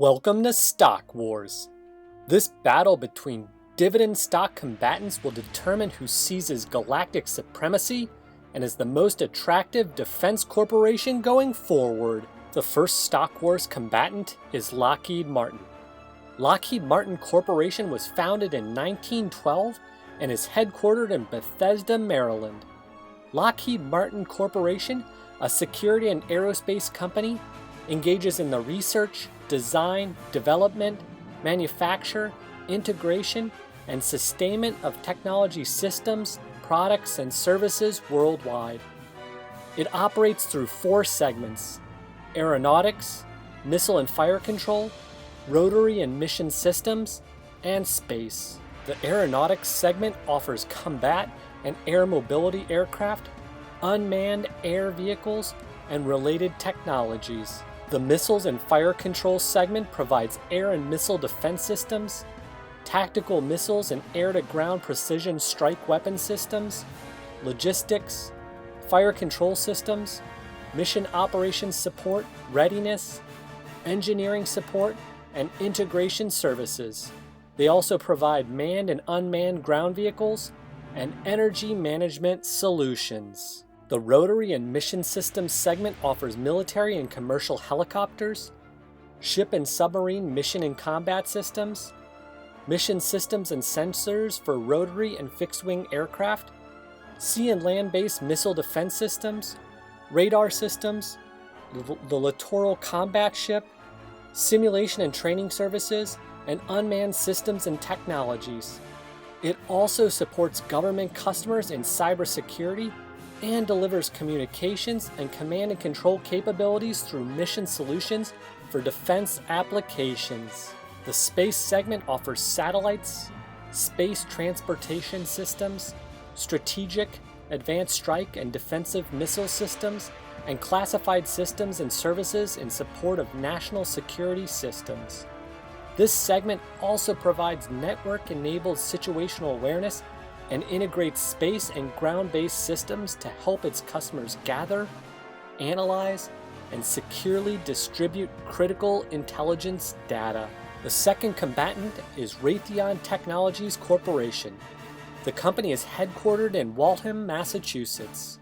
Welcome to Stock Wars. This battle between dividend stock combatants will determine who seizes galactic supremacy and is the most attractive defense corporation going forward. The first Stock Wars combatant is Lockheed Martin. Lockheed Martin Corporation was founded in 1912 and is headquartered in Bethesda, Maryland. Lockheed Martin Corporation, a security and aerospace company, engages in the research, design, development, manufacture, integration, and sustainment of technology systems, products, and services worldwide. It operates through 4 segments: Aeronautics, Missile and Fire Control, Rotary and Mission Systems, and Space. The Aeronautics segment offers combat and air mobility aircraft, unmanned air vehicles, and related technologies. The Missiles and Fire Control segment provides air and missile defense systems, tactical missiles and air-to-ground precision strike weapon systems, logistics, fire control systems, mission operations support, readiness, engineering support, and integration services. They also provide manned and unmanned ground vehicles and energy management solutions. The Rotary and Mission Systems segment offers military and commercial helicopters, ship and submarine mission and combat systems, mission systems and sensors for rotary and fixed-wing aircraft, sea and land-based missile defense systems, radar systems, the littoral combat ship, simulation and training services, and unmanned systems and technologies. It also supports government customers in cybersecurity and delivers communications and command and control capabilities through mission solutions for defense applications. The Space segment offers satellites, space transportation systems, strategic, advanced strike and defensive missile systems, and classified systems and services in support of national security systems. This segment also provides network-enabled situational awareness and integrates space and ground-based systems to help its customers gather, analyze, and securely distribute critical intelligence data. The second combatant is Raytheon Technologies Corporation. The company is headquartered in Waltham, Massachusetts.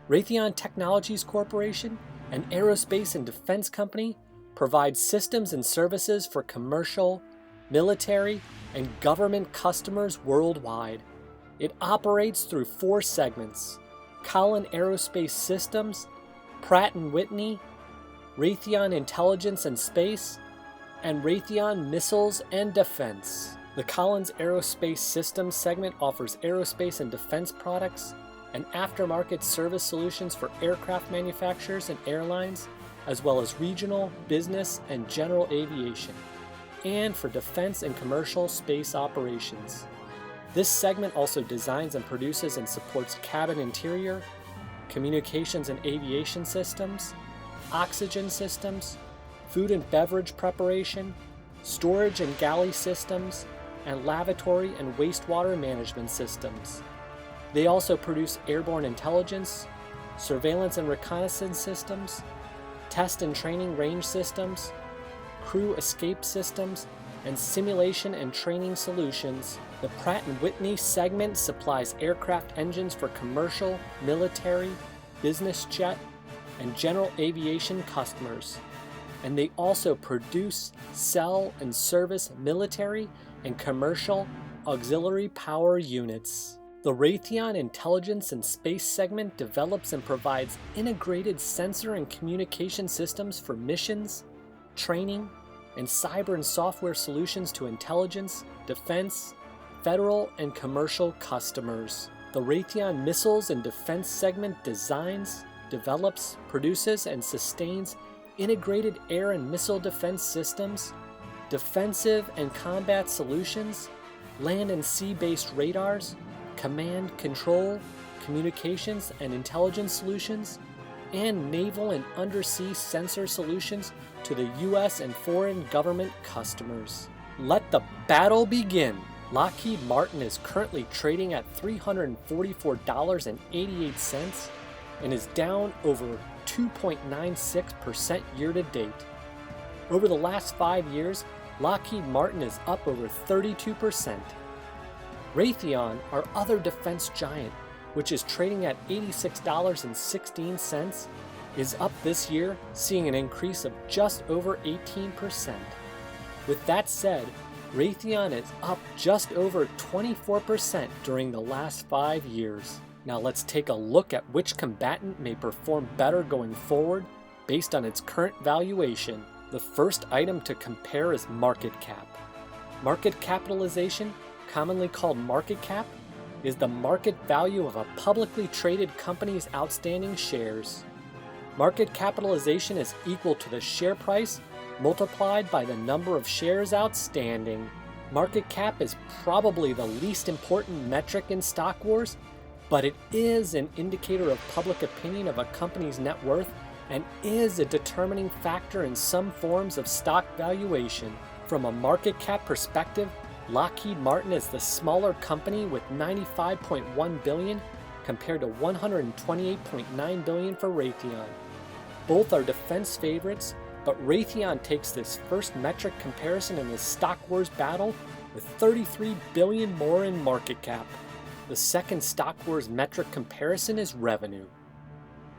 Raytheon Technologies Corporation, an aerospace and defense company, provides systems and services for commercial, military, and government customers worldwide. It operates through 4 segments: Collin Aerospace Systems, Pratt & Whitney, Raytheon Intelligence and Space, and Raytheon Missiles and Defense. The Collins Aerospace Systems segment offers aerospace and defense products and aftermarket service solutions for aircraft manufacturers and airlines, as well as regional, business, and general aviation, and for defense and commercial space operations. This segment also designs and produces and supports cabin interior, communications and aviation systems, oxygen systems, food and beverage preparation, storage and galley systems, and lavatory and wastewater management systems. They also produce airborne intelligence, surveillance and reconnaissance systems, test and training range systems, crew escape systems, and simulation and training solutions. The Pratt & Whitney segment supplies aircraft engines for commercial, military, business jet, and general aviation customers. And they also produce, sell, and service military and commercial auxiliary power units. The Raytheon Intelligence and Space segment develops and provides integrated sensor and communication systems for missions, training, and cyber and software solutions to intelligence, defense, federal, and commercial customers. The Raytheon Missiles and Defense segment designs, develops, produces, and sustains integrated air and missile defense systems, defensive and combat solutions, land and sea-based radars, command, control, communications, and intelligence solutions, and naval and undersea sensor solutions to the U.S. and foreign government customers. Let the battle begin! Lockheed Martin is currently trading at $344.88 and is down over 2.96% year to date. Over the last 5 years, Lockheed Martin is up over 32%. Raytheon, our other defense giant, which is trading at $86.16, is up this year, seeing an increase of just over 18%. With that said, Raytheon is up just over 24% during the last 5 years. Now let's take a look at which combatant may perform better going forward based on its current valuation. The first item to compare is market cap. Market capitalization, commonly called market cap, is the market value of a publicly traded company's outstanding shares. Market capitalization is equal to the share price multiplied by the number of shares outstanding. Market cap is probably the least important metric in stock wars, but it is an indicator of public opinion of a company's net worth and is a determining factor in some forms of stock valuation. From a market cap perspective, Lockheed Martin is the smaller company with $95.1 billion compared to $128.9 billion for Raytheon. Both are defense favorites, but Raytheon takes this first metric comparison in the stock wars battle with $33 billion more in market cap. The second stock wars metric comparison is revenue.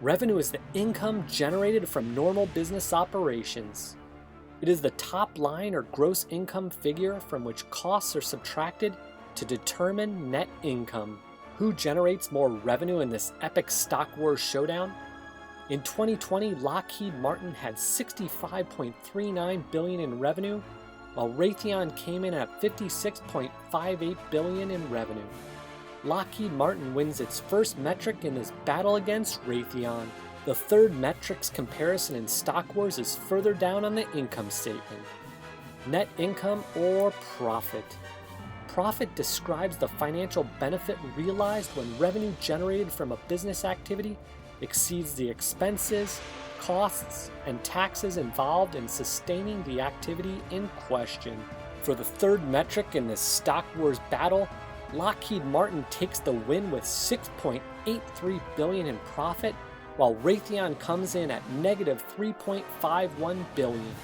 Revenue is the income generated from normal business operations. It is the top line or gross income figure from which costs are subtracted to determine net income. Who generates more revenue in this epic stock wars showdown? In 2020, Lockheed Martin had $65.39 billion in revenue, while Raytheon came in at $56.58 billion in revenue. Lockheed Martin wins its first metric in this battle against Raytheon. The third metrics comparison in stock wars is further down on the income statement. Net income or profit. Profit describes the financial benefit realized when revenue generated from a business activity exceeds the expenses, costs, and taxes involved in sustaining the activity in question. For the third metric in this stock wars battle, Lockheed Martin takes the win with $6.83 billion in profit, while Raytheon comes in at negative $3.51 billion.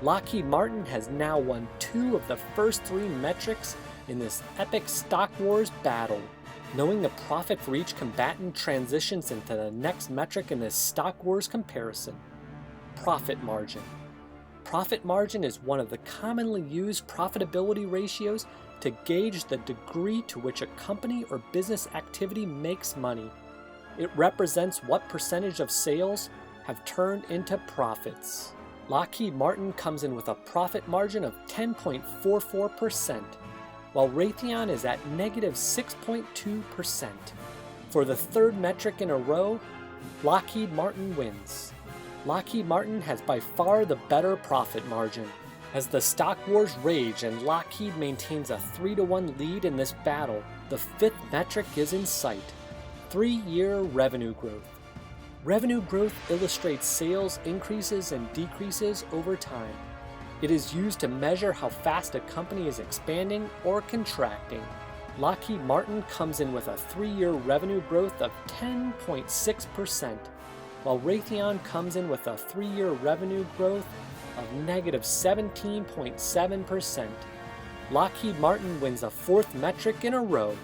Lockheed Martin has now won 2 of the first 3 metrics in this epic stock wars battle. Knowing the profit for each combatant transitions into the next metric in this stock wars comparison. Profit margin. Profit margin is one of the commonly used profitability ratios to gauge the degree to which a company or business activity makes money. It represents what percentage of sales have turned into profits. Lockheed Martin comes in with a profit margin of 10.44%, while Raytheon is at negative 6.2%. For the third metric in a row, Lockheed Martin wins. Lockheed Martin has by far the better profit margin. As the stock wars rage and Lockheed maintains a 3-to-1 lead in this battle, the fifth metric is in sight: 3-year revenue growth. Revenue growth illustrates sales increases and decreases over time. It is used to measure how fast a company is expanding or contracting. Lockheed Martin comes in with a 3-year revenue growth of 10.6%, while Raytheon comes in with a 3-year revenue growth of negative 17.7%. Lockheed Martin wins a 4th metric in a row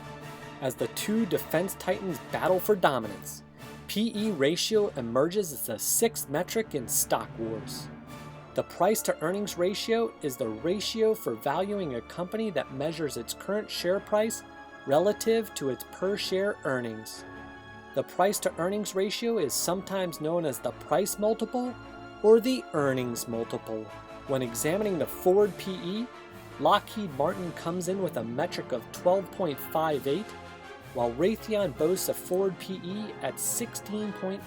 as the 2 defense titans battle for dominance. PE ratio emerges as the 6th metric in stock wars. The price to earnings ratio is the ratio for valuing a company that measures its current share price relative to its per share earnings. The price to earnings ratio is sometimes known as the price multiple or the earnings multiple. When examining the forward PE, Lockheed Martin comes in with a metric of 12.58, while Raytheon boasts a forward PE at 16.89.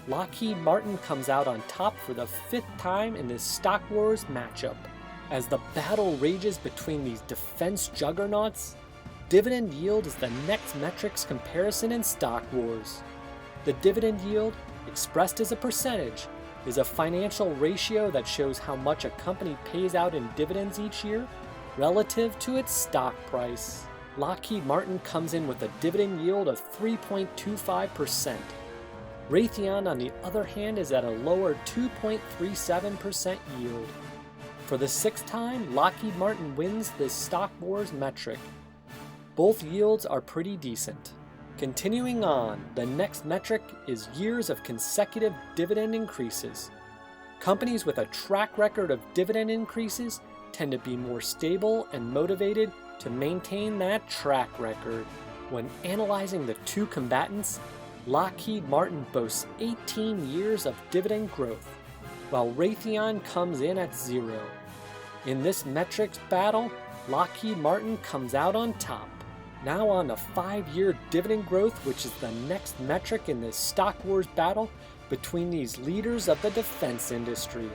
Lockheed Martin comes out on top for the 5th time in this stock wars matchup. As the battle rages between these defense juggernauts, dividend yield is the next metrics comparison in stock wars. The dividend yield, expressed as a percentage, is a financial ratio that shows how much a company pays out in dividends each year relative to its stock price. Lockheed Martin comes in with a dividend yield of 3.25%. Raytheon, on the other hand, is at a lower 2.37% yield. For the sixth time, Lockheed Martin wins this stock wars metric. Both yields are pretty decent. Continuing on, the next metric is years of consecutive dividend increases. Companies with a track record of dividend increases tend to be more stable and motivated to maintain that track record. When analyzing the two combatants, Lockheed Martin boasts 18 years of dividend growth, while Raytheon comes in at 0. In this metrics battle, Lockheed Martin comes out on top. Now on to 5-year dividend growth, which is the next metric in this stock wars battle between these leaders of the defense industry.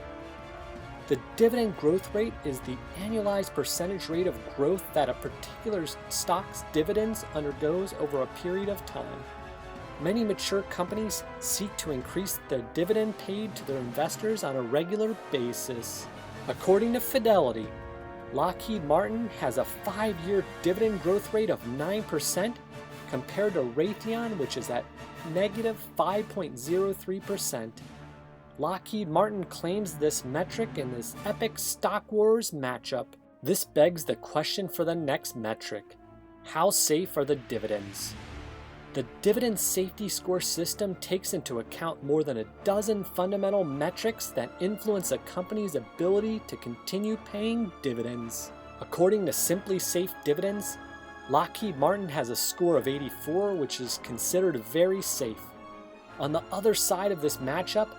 The dividend growth rate is the annualized percentage rate of growth that a particular stock's dividends undergoes over a period of time. Many mature companies seek to increase the dividend paid to their investors on a regular basis. According to Fidelity, Lockheed Martin has a 5-year dividend growth rate of 9% compared to Raytheon, which is at negative 5.03%. Lockheed Martin claims this metric in this epic stock wars matchup. This begs the question for the next metric: how safe are the dividends? The Dividend Safety score system takes into account more than a dozen fundamental metrics that influence a company's ability to continue paying dividends. According to Simply Safe Dividends, Lockheed Martin has a score of 84, which is considered very safe. On the other side of this matchup,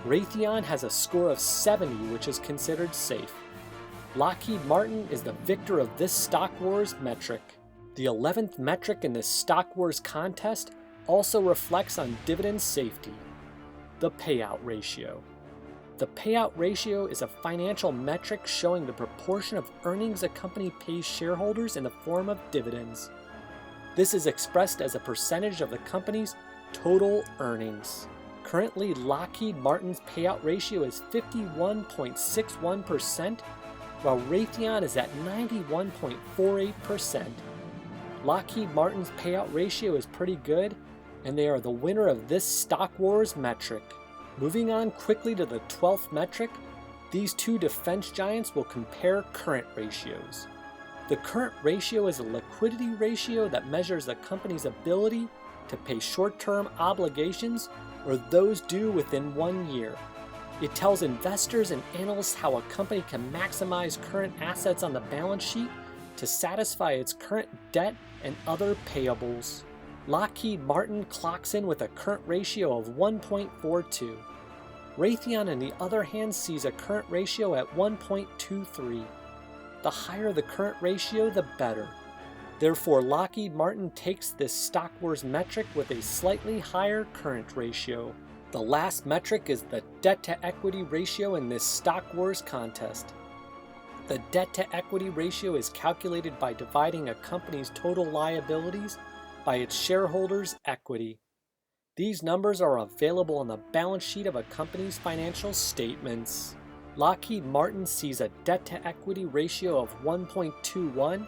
Raytheon has a score of 70, which is considered safe. Lockheed Martin is the victor of this stock wars metric. The 11th metric in this stock wars contest also reflects on dividend safety: the payout ratio. The payout ratio is a financial metric showing the proportion of earnings a company pays shareholders in the form of dividends. This is expressed as a percentage of the company's total earnings. Currently, Lockheed Martin's payout ratio is 51.61%, while Raytheon is at 91.48%. Lockheed Martin's payout ratio is pretty good, and they are the winner of this stock wars metric. Moving on quickly to the 12th metric, these two defense giants will compare current ratios. The current ratio is a liquidity ratio that measures a company's ability to pay short-term obligations or those due within 1 year. It tells investors and analysts how a company can maximize current assets on the balance sheet to satisfy its current debt and other payables. Lockheed Martin clocks in with a current ratio of 1.42. Raytheon, on the other hand, sees a current ratio at 1.23. The higher the current ratio, the better. Therefore, Lockheed Martin takes this stock wars metric with a slightly higher current ratio. The last metric is the debt-to-equity ratio in this stock wars contest. The debt-to-equity ratio is calculated by dividing a company's total liabilities by its shareholders' equity. These numbers are available on the balance sheet of a company's financial statements. Lockheed Martin sees a debt-to-equity ratio of 1.21,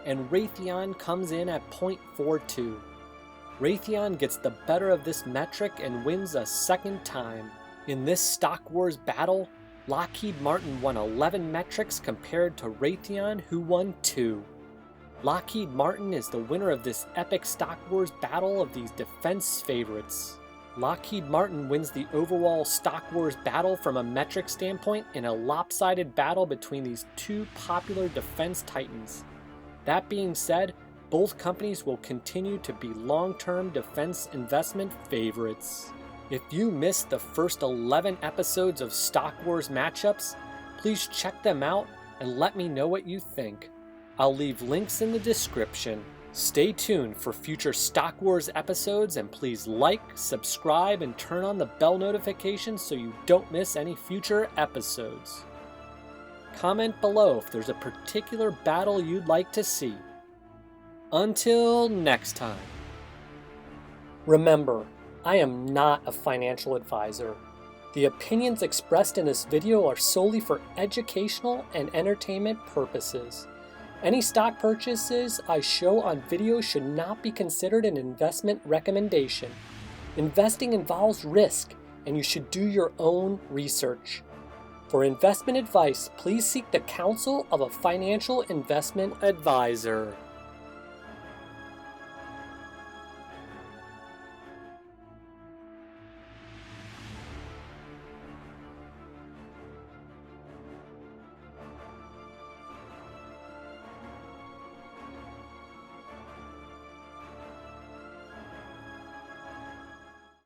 and Raytheon comes in at 0.42. Raytheon gets the better of this metric and wins a second time. In this stock wars battle, Lockheed Martin won 11 metrics compared to Raytheon, who won 2. Lockheed Martin is the winner of this epic stock wars battle of these defense favorites. Lockheed Martin wins the overall stock wars battle from a metric standpoint in a lopsided battle between these two popular defense titans. That being said, both companies will continue to be long-term defense investment favorites. If you missed the first 11 episodes of Stock Wars Matchups, please check them out and let me know what you think. I'll leave links in the description. Stay tuned for future Stock Wars episodes, and please like, subscribe, and turn on the bell notifications so you don't miss any future episodes. Comment below if there's a particular battle you'd like to see. Until next time. Remember, I am not a financial advisor. The opinions expressed in this video are solely for educational and entertainment purposes. Any stock purchases I show on video should not be considered an investment recommendation. Investing involves risk, and you should do your own research. For investment advice, please seek the counsel of a financial investment advisor.